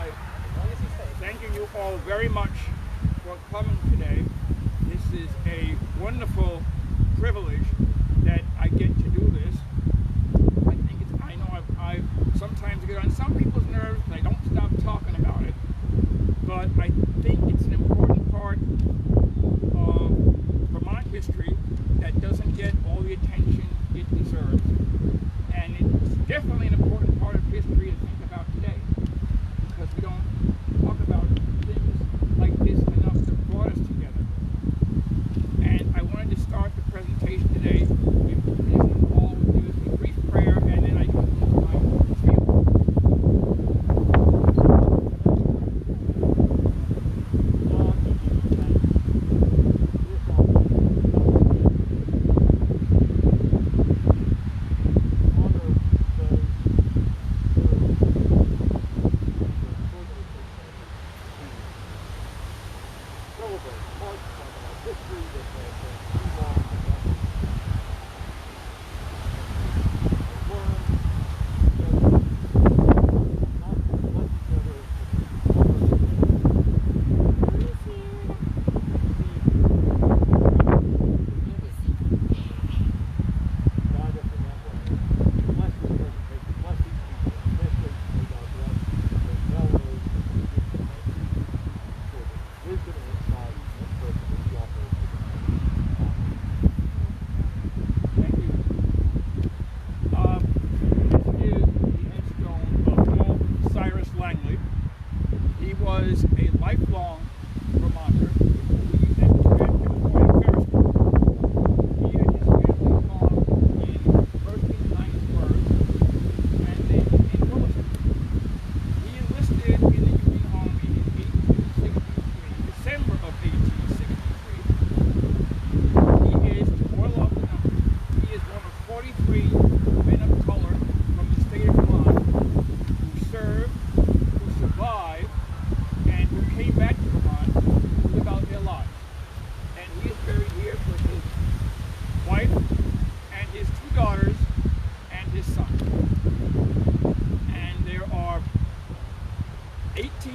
by thanking you all very much for coming today. This is a wonderful privilege that I get to do this. I know I've sometimes get on some people's nerves and I don't stop talking about it, but I think it's an important part of Vermont history that doesn't get all the attention it deserves. And it's definitely an important part of history to think about today, because we don't talk about things like this enough that brought us together. And I wanted to start the presentation today with permission all with a brief prayer, and then I can close my spiel.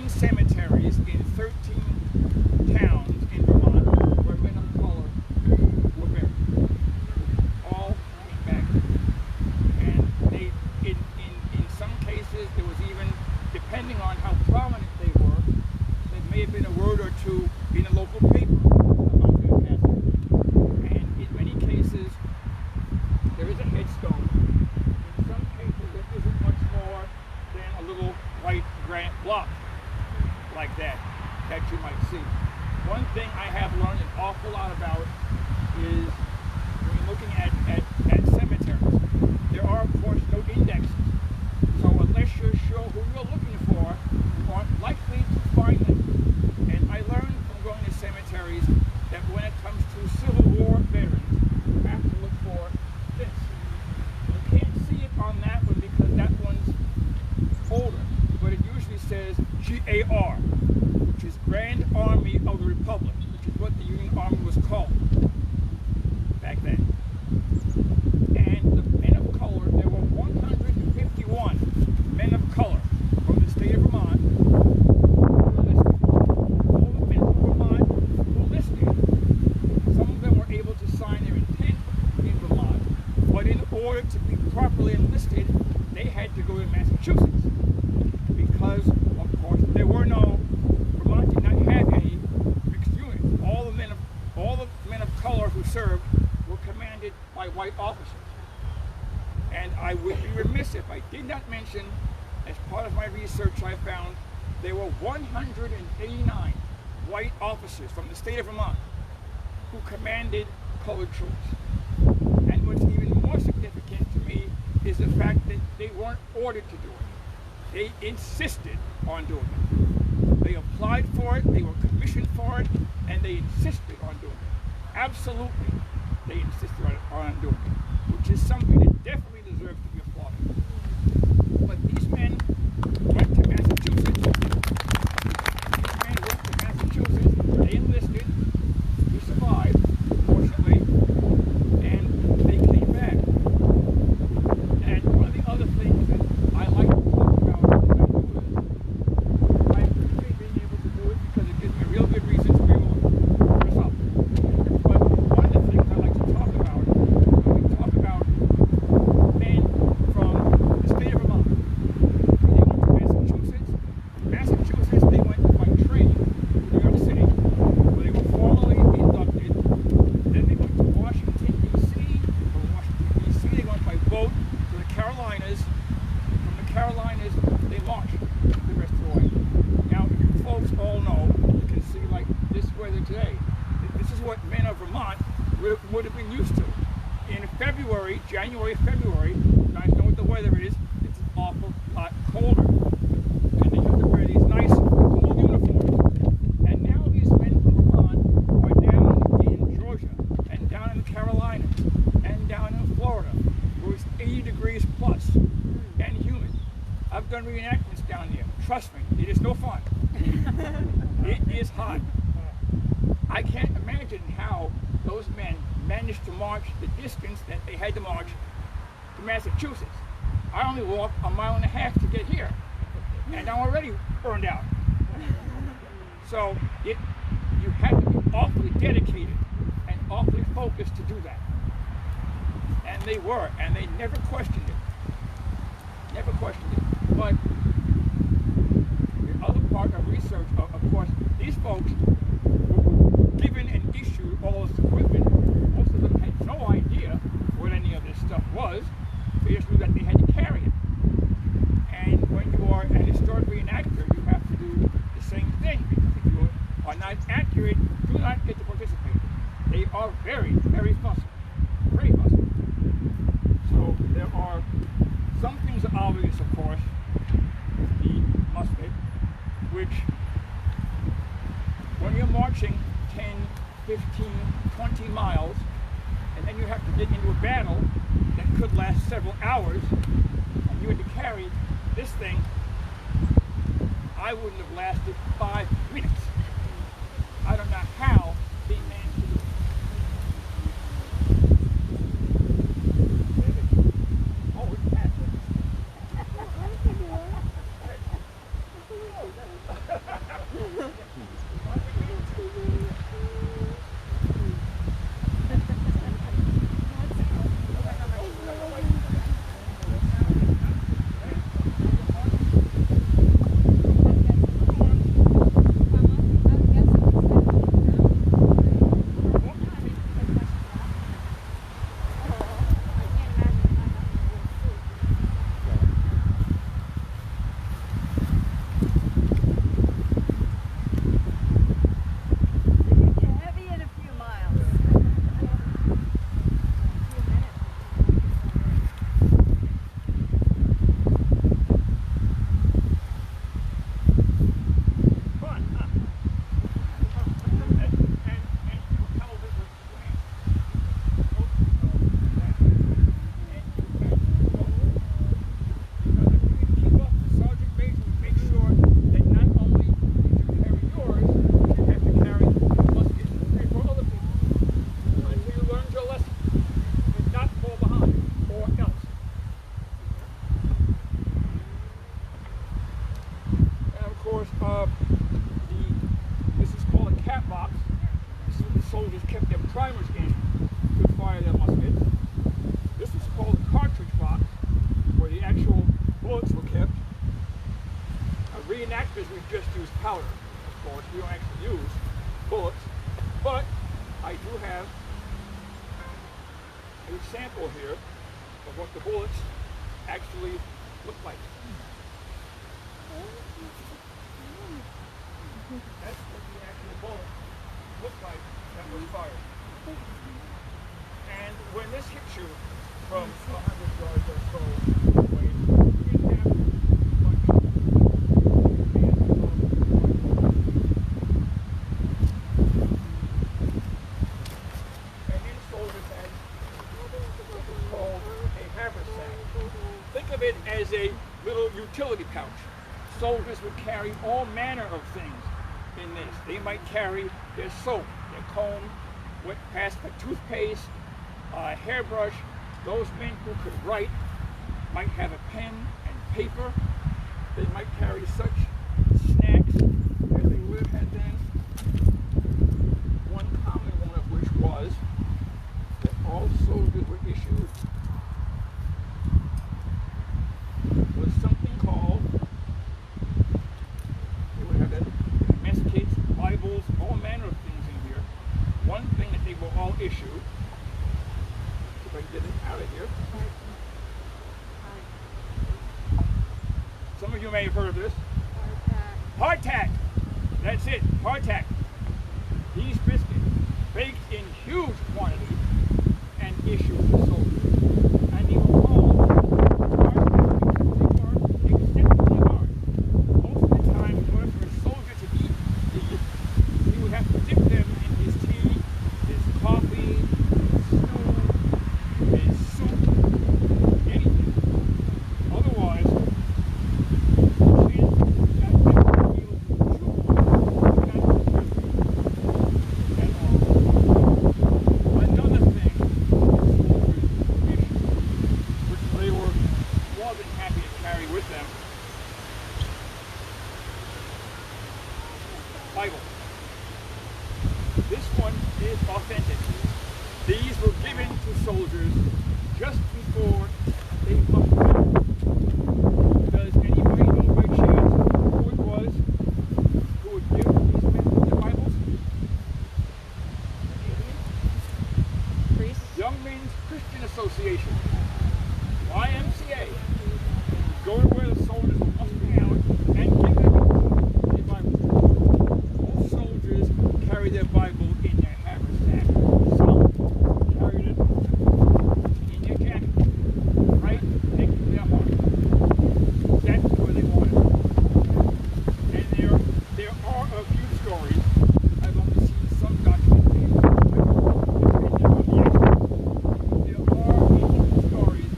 Cemeteries in 13 towns in Vermont where men of color were buried. All came back. And they, in some cases, there was even, depending on how prominent they were, there may have been a word or two in a local paper about their passing. And in many cases, there is a headstone. In some cases, there isn't much more than a little white granite block like that you might see. One thing I have learned an awful lot about is when you're looking at cemeteries, there are of course no indexes. So unless you're sure who you're looking for, you aren't likely to find them. And I learned from going to cemeteries that when it comes to Civil War veterans, you have to look for this. You can't see it on that one because that one's older, but it usually says GAR, which is Grand Army of the Republic, which is what the Union Army was called back then. And the men of color, there were 151 men of color from the state of Vermont who were listed. All the men from Vermont were listed. Some of them were able to sign their intent in Vermont, but in order to be properly enlisted, they had to go to Massachusetts, because of course there were no, Vermont did not have any mixed units. All the men of color who served were commanded by white officers. And I would be remiss if I did not mention, as part of my research I found there were 189 white officers from the state of Vermont who commanded colored troops. And what's even more significant to me is the fact that they weren't ordered to do it. They insisted on doing it. They applied for it, they were commissioned for it, and they insisted on doing it. Absolutely, they insisted on doing it, which is something that definitely deserves to be applauded. But these men went to Massachusetts. They enlisted. He survived, fortunately, and they came back. And one of the other things that I like to talk about when I do this January, February, you guys know what the weather is, it's an awful lot colder. And they have to wear these nice cool uniforms. And now these men from Vermont are down in Georgia, and down in the Carolinas, and down in Florida, where it's 80 degrees plus and humid. I've done reenactments down there. Trust me, it is no fun. It is hot. I can't imagine how those men managed to march the distance that they had to march to Massachusetts. I only walked a mile and a half to get here, and I'm already burned out. So you had to be awfully dedicated and awfully focused to do that. And they were, and they never questioned it. Never questioned it. But the other part of research, of course, these folks were given and issued all this equipment. Most of them had no idea what any of this stuff was. They just knew that they had to carry it. And when you are an historic reenactor, you have to do the same thing, because if you are not accurate, you do not get to participate. They are very, very fussy. Very fussy. So there are some things are obvious, of course. The musket, which when you're marching 10, 15, 20 miles, and then you have to get into a battle that could last several hours, and you had to carry this thing, I wouldn't have lasted 5 minutes. I don't know how they managed to do it. Oh, it's passive. This is called a cap box. This is what the soldiers kept their primers in to fire their muskets. This is called a cartridge box, where the actual bullets were kept. Reenactors, we just use powder, of course. We don't actually use bullets, but I do have a sample here of what the bullets actually look like. That's what the actual bullet looked like that was fired. And when this hits you from 100 yards or so away, it happens like and then soldiers had what's called a haversack. Think of it as a little utility pouch. Soldiers would carry all manner of things in this. They might carry their soap, their comb, wet past a toothpaste, a hairbrush. Those men who could write might have a pen and paper. They might carry such snacks as they would have had then. One common one of which was that all soldiers were issued was something called, they would have that mess kits, Bibles, all manner of things in here. One thing that they were all issued, if I can get it out of here. Some of you may have heard of this. Hardtack. That's it, hardtack. These biscuits, baked in huge quantity and issued to soldiers. Bible. This one is authentic. These were given to soldiers just before they must battle. Does anybody know by chance who it was who would give these men the Bibles? Priests? Young Men's Christian Association, YMCA. Go to where the soldiers were mustering out and give them a Bible. Most soldiers carry their Bible in their haversack. Some carried it in their jacket, right next to their heart. That's where they wanted it. And there are a few stories. I've only seen some documentation. Depending on the expert. There are a few stories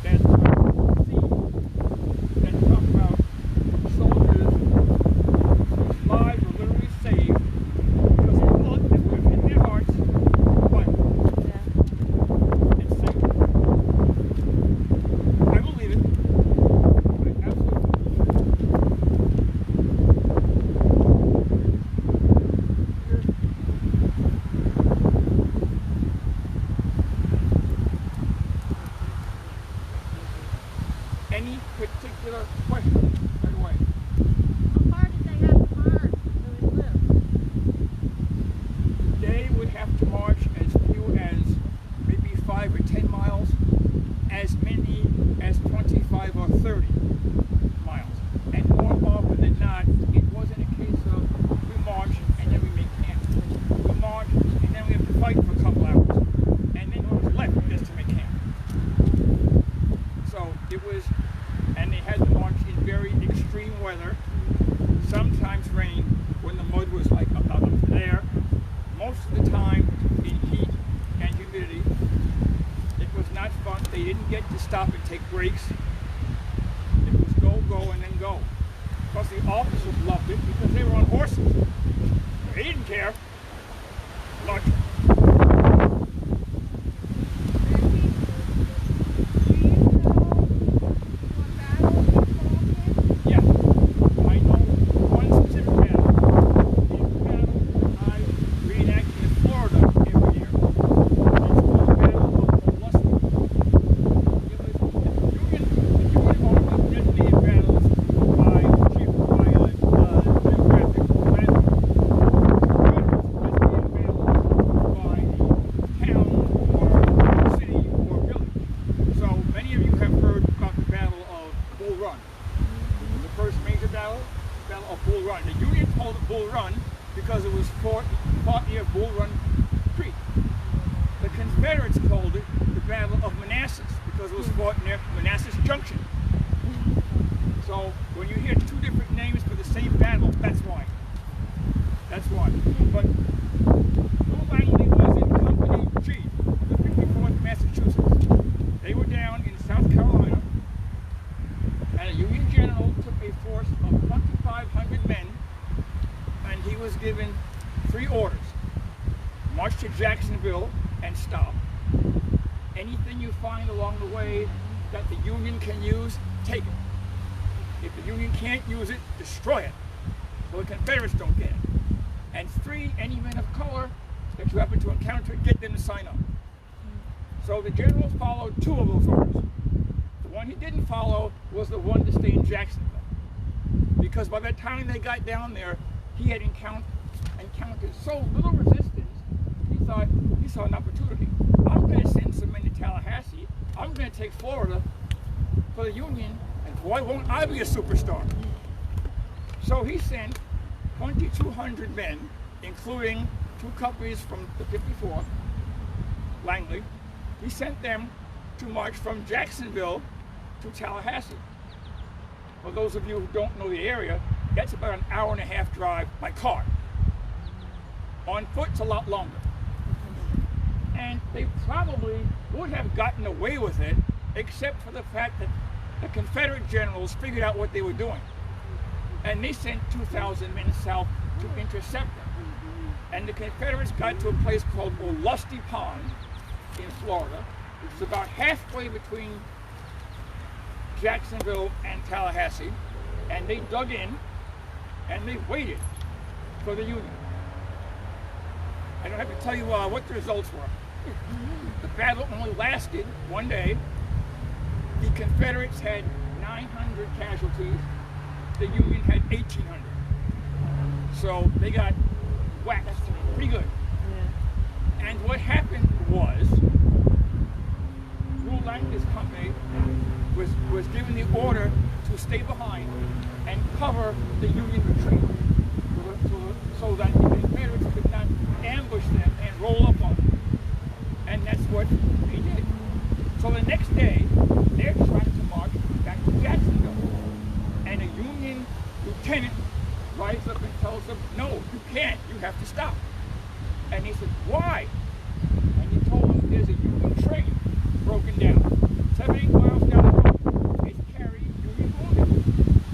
that I've seen that talk about soldiers whose lives were literally saved because the blood that was in their hearts was Bible. And saved them. I believe it. I absolutely Any particular questions right away? How far did they have to march where we live? They would have to march as few as maybe 5 or 10 miles, as many as 25 or 30 miles. And more often than not, it wasn't a case of we march and then we make camp. We march and then we have to fight for a couple hours. And then what was left just to make camp. So it was, and they had to march in very extreme weather, sometimes rain, when the mud was like about up to there. Most of the time in heat and humidity. It was not fun. They didn't get to stop and take breaks. It was go, go, and then go. Plus the officers loved it because they were on horses. They didn't care much. Yeah, I know one specific battle. It's a battle I reenact in Florida every year. It's called the Battle of Olustee. It was the Union Army designated battles by geographic landmarks. Confederates designated battles by the town or city or village. So many of you have heard about the Battle of Bull Run. The first major battle, Battle of Bull Run. The Union called it Bull Run because it was fought near Bull Run Creek. The Confederates called it the Battle of Manassas because it was fought near Manassas Junction. So when you hear two different names for the same battle, that's why. That's why. But Little Langley was in Company G, the 54th Massachusetts. They were down in South Carolina, and a Union general took a force of 2,500 men, and he was given 3 orders. March to Jacksonville and stop. Anything you find along the way that the Union can use, take it. If the Union can't use it, destroy it. So the Confederates don't get it. And 3, any men of color that you happen to encounter, get them to sign up. So the generals followed 2 of those orders. The one he didn't follow was the one to stay in Jacksonville. Because by the time they got down there, he had encountered so little resistance, he saw an opportunity. I'm going to send some men to Tallahassee. I'm going to take Florida for the Union, and boy, won't I be a superstar. So he sent 2,200 men, including 2 companies from the 54th, Langley. He sent them to march from Jacksonville to Tallahassee. For those of you who don't know the area, that's about an hour-and-a-half drive by car. On foot, it's a lot longer. And they probably would have gotten away with it, except for the fact that the Confederate generals figured out what they were doing. And they sent 2,000 men south to intercept them. And the Confederates got to a place called Olustee Pond in Florida, which is about halfway between Jacksonville and Tallahassee. And they dug in and they waited for the Union. I don't have to tell you what the results were. The battle only lasted one day. The Confederates had 900 casualties. The Union had 1,800. So they got whacked pretty good. Yeah. And what happened was, Rule Langley's company was given the order to stay behind and cover the Union retreat, so that the Confederates could not ambush them and roll up on them. And that's what they did. So the next day, they're trying to march back to Jacksonville. And a Union lieutenant rises up and tells them, no, you can't, you have to stop. And he said, why? And he told them there's a Union train broken down 7-8 miles down the road. It's carrying Union wounded.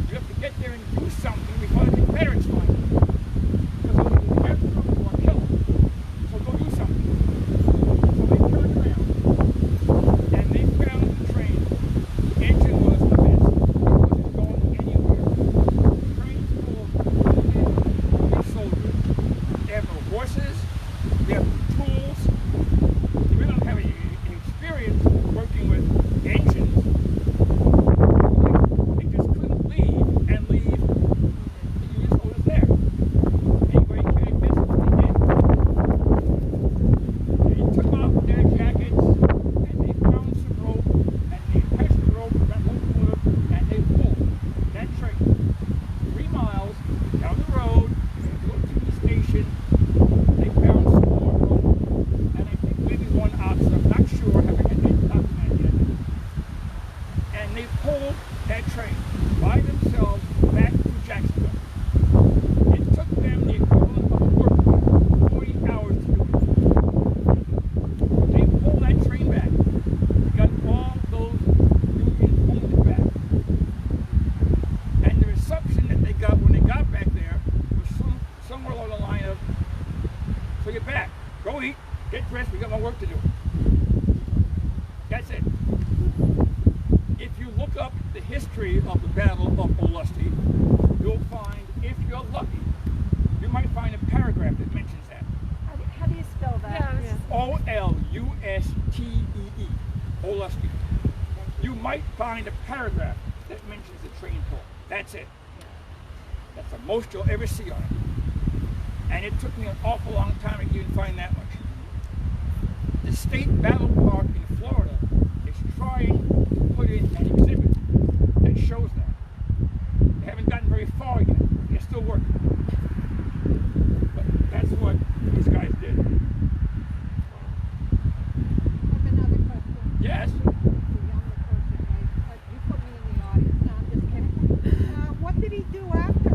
You have to get there and do something before the Confederates find you. Because they'll either capture them or kill them. So go do something. So they turned around and they found the train. The engine was a mess. It wasn't going anywhere. The train was full of wounded soldiers. They have no horses. They have no tools. They really don't have any experience working with engines. They just couldn't leave and leave the Union soldiers there. Anybody can guess what they did? They took off their jackets and they found some rope and they patched the rope around the wood and they pulled that train 3 miles down the road to the station. They found some more rope and I think maybe one ox, I'm not sure, haven't had any documented yet. And they pulled that train by themselves back to Jacksonville. It took them the equivalent of a work week, 40 hours to do it. They pulled that train back. They got all those Union wounded back. And the reception that they got when they got back there was somewhere along the line of, so you're back, go eat, get dressed, we got more work to do. That's it. If you look up the history of the Battle of Olustee, you'll find, if you're lucky, you might find a paragraph that mentions that. How do you spell that? Yeah. Olustee, Olustee. You might find a paragraph that mentions the train pull. That's it. That's the most you'll ever see on it. And it took me an awful long time to even find that much. The State Battle Park in Florida is trying to put in an exhibit that shows that. They haven't gotten very far yet. They're still working. But that's what these guys did. I have another question. Yes. It's a younger person, right? You put me in the audience. No, I'm just kidding. What did he do after?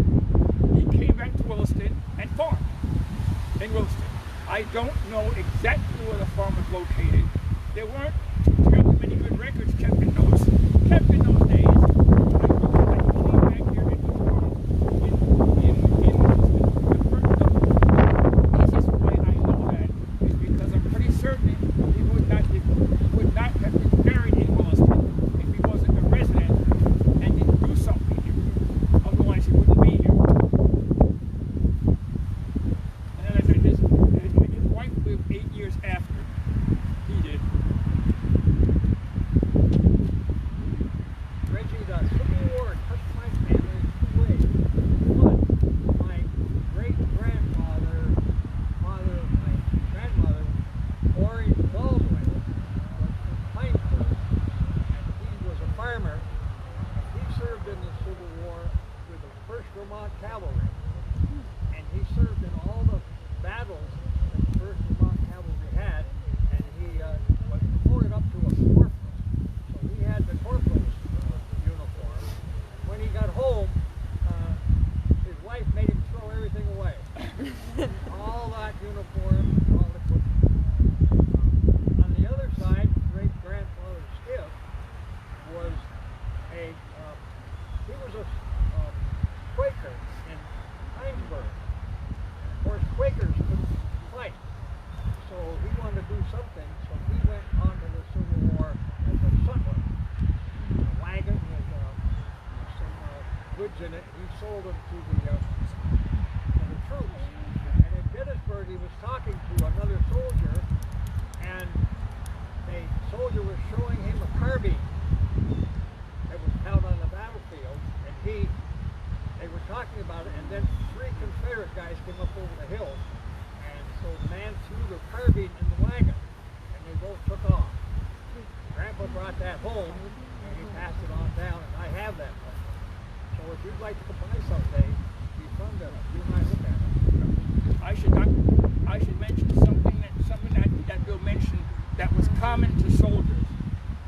He came back to Williston and farmed in Williston. I don't know exactly where the farm was located. There weren't terribly many good records kept in those days. I came back here and farmed in Williston. The easiest way I know that is because I'm pretty certain he would not have been buried in Williston if he wasn't a resident and didn't do something here. Otherwise he wouldn't be here. And then I said his wife lived 8 years after he did. Reggie, the Civil War touched my family in 2 ways. One, my great-grandfather, father of my grandmother, Orrin Baldwin, was from Pineville, and he was a farmer. He served in the Civil War with the 1st Vermont Cavalry, and he served in all the battles that the 1st Vermont Cavalry had, and he was promoted up to a corporal. So he had the corporal's uniform. And when he got home, his wife made him throw everything away. All that uniform, all the equipment. On the other side, great-grandfather Skip was a Quaker in Heinsberg. Of course, Quakers couldn't fight, so he wanted to do something, so he went on to the Civil War as a sutler. A wagon with some goods in it, he sold them to the troops. And in Gettysburg, he was talking to another soldier, and the soldier was showing him a carbine that was found on the battlefield, and they were talking about it, and then 3 Confederate guys came up over the hill, and so the man threw the carbine in the wagon, and they both took off. Grandpa brought that home, and he passed it on down, and I have that one. So if you'd like to come by someday, it'd be fun to you and I look at it. I should mention something that Bill mentioned that was common to soldiers.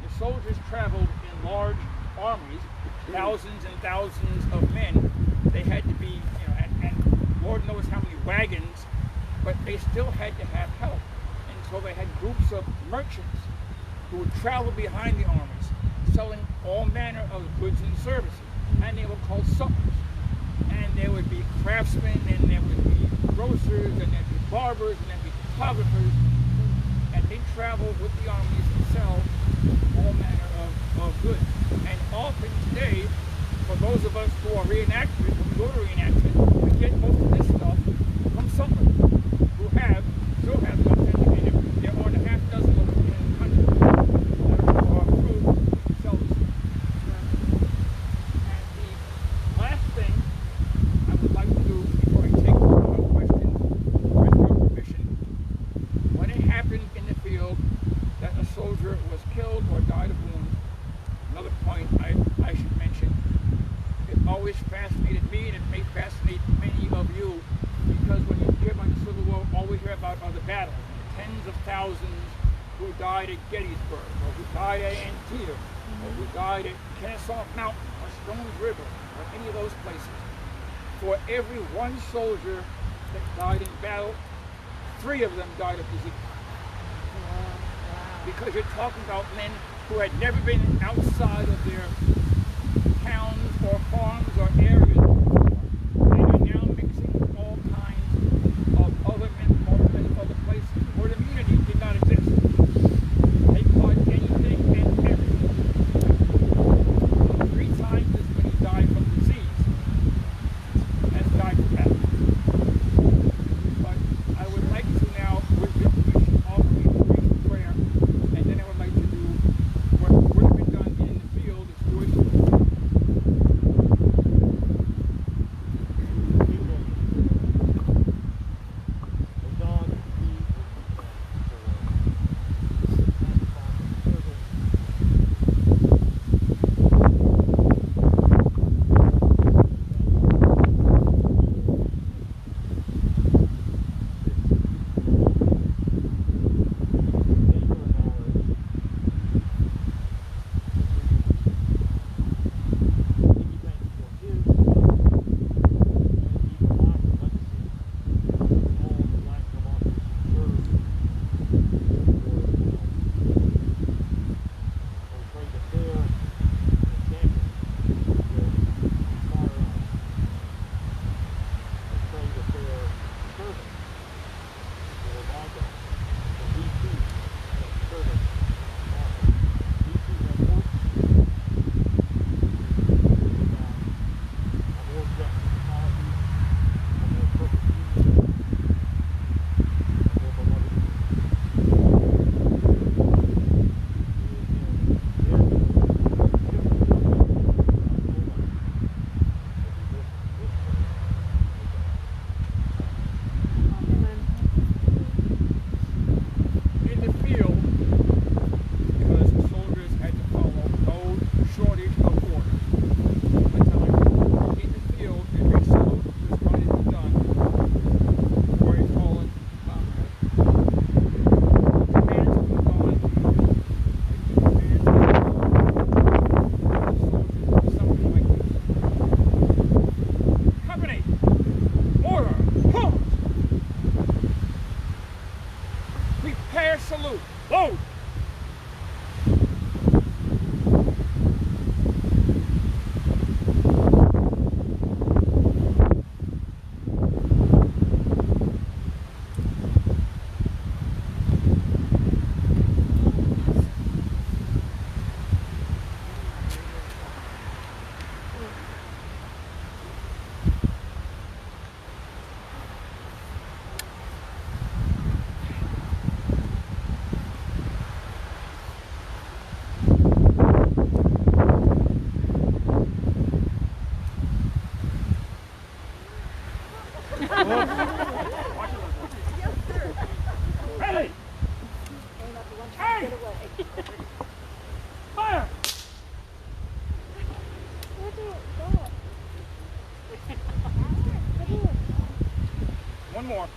The soldiers traveled in large armies, thousands and thousands of men. They had to be, and Lord knows how many wagons, but they still had to have help. And so they had groups of merchants who would travel behind the armies, selling all manner of goods and services. And they were called sutlers. And there would be craftsmen, and there would be grocers, and there'd be barbers, and there'd be photographers. And they traveled with the armies to sell all manner of goods. And often today, for those of us who are reenactors, when we go to reenactment, we get most of this stuff from sutlers who still have the authentic, and there are a half dozen of them in the country that are approved to sell this stuff. And the last thing I would like to do before I take questions, with your permission, when it happened in the field that a soldier was killed or died of wounds, another point I should mention, it always fascinated me, and it may fascinate many of you, because when you hear about the Civil War, all we hear about are the battles, tens of thousands who died at Gettysburg, or who died at Antietam, or who died at Kennesaw Mountain, or Stones River, or any of those places. For every one soldier that died in battle, 3 of them died of disease. Because you're talking about men who had never been outside of their towns or farms or areas before, and are now mixing with all kinds of other men from other places where the immunity did not exist. They caught anything and everything. 3 times as many died from disease as died from battle. But I would like to now, with your permission, offer you a brief prayer, and then I would like to do what would have been done in the field, is Jewish. Yes, sir. Ready! Hey! Fire! One more.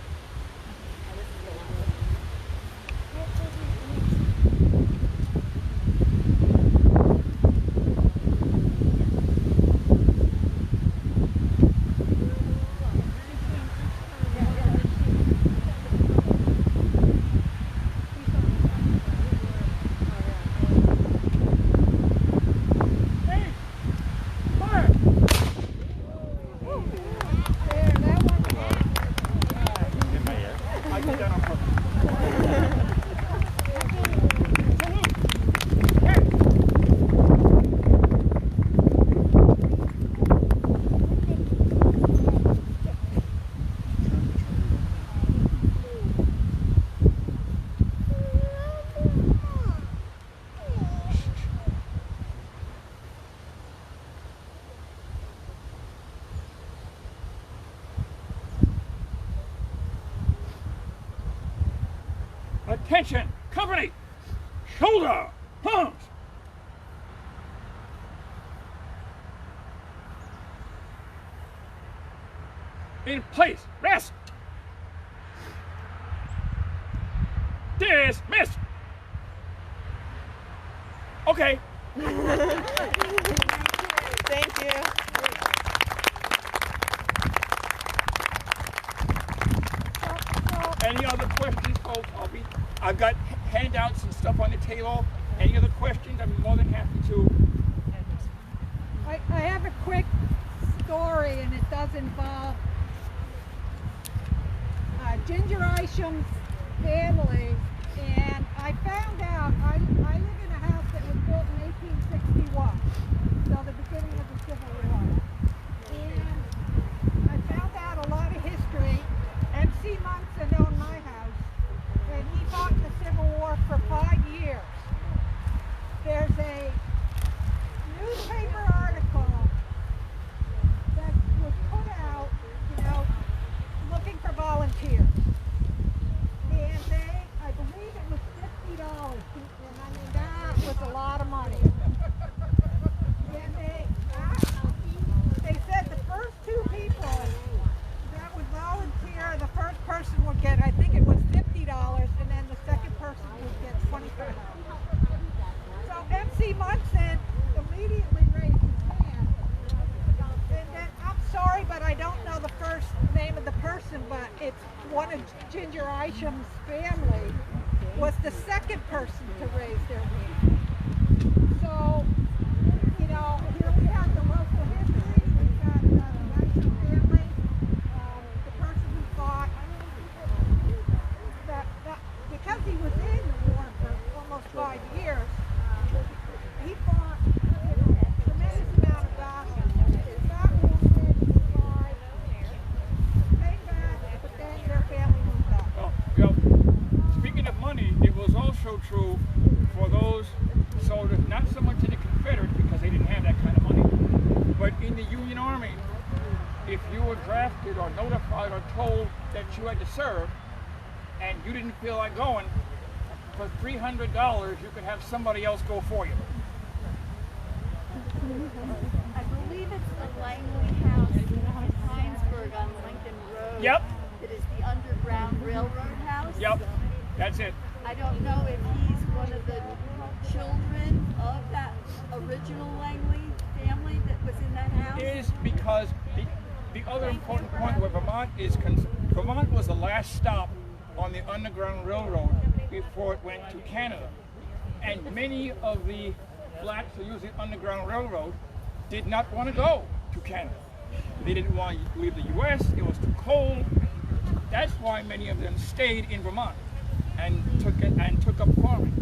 Hey! Fire! There, that one. I did that on purpose. Attention, company! Shoulder, palms! In place, rest! Dismiss! Okay. Thank you. Any other questions, folks? I've got handouts and stuff on the table. Any other questions? I'm more than happy to. I have a quick story, and it does involve Ginger Isham's family. And I found out I live in a house that was built in 1861, so the beginning of the Civil War. And I found out a lot of history. MC Munson owned my house, and he fought in the Civil War for 5 years. There's a newspaper article that was put out, looking for volunteers. And I believe it was $50, and I mean, that was a lot of money. And they said the first 2 people that would volunteer, the first person would get, I think it was $50, and then the second person would get $25. So MC Munson immediately raised his hand. And then, I'm sorry, but I don't know the first name of the person, but it's one of Ginger Isham's family was the second person to raise their hand. So, here we have the local history. We've got the Isham family, the person who fought, because he was in the war for almost 5 years, he fought a tremendous amount of battles. Got wounded, survived, came back, but then their family moved up. Well, speaking of money, it was also true for those soldiers, not so much in the Confederates because they didn't have that kind of money, but in the Union Army, if you were drafted or notified or told that you had to serve and you didn't feel like going, for $300 you could have somebody else go for you. I believe it's the Langley House in Heinsberg on Lincoln Road. Yep. It is the Underground Railroad House. Yep, that's it. I don't know if he's one of the children of that original Langley family that was in that house. It is because the other important point where Vermont is Vermont was the last stop on the Underground Railroad before it went to Canada. And many of the blacks who used the Underground Railroad did not want to go to Canada. They didn't want to leave the U.S., it was too cold. That's why many of them stayed in Vermont and took up farming.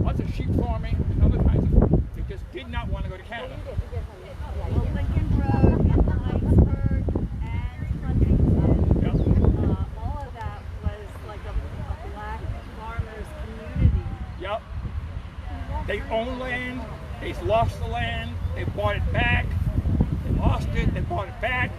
Lots of sheep farming and other kinds of farming. They just did not want to go to Canada. Well, Lincoln Road in Heinsberg and Huntington, Yep. all of that was like a black farmers community. Yep. They own land, they lost the land, they bought it back, they lost it, they bought it back.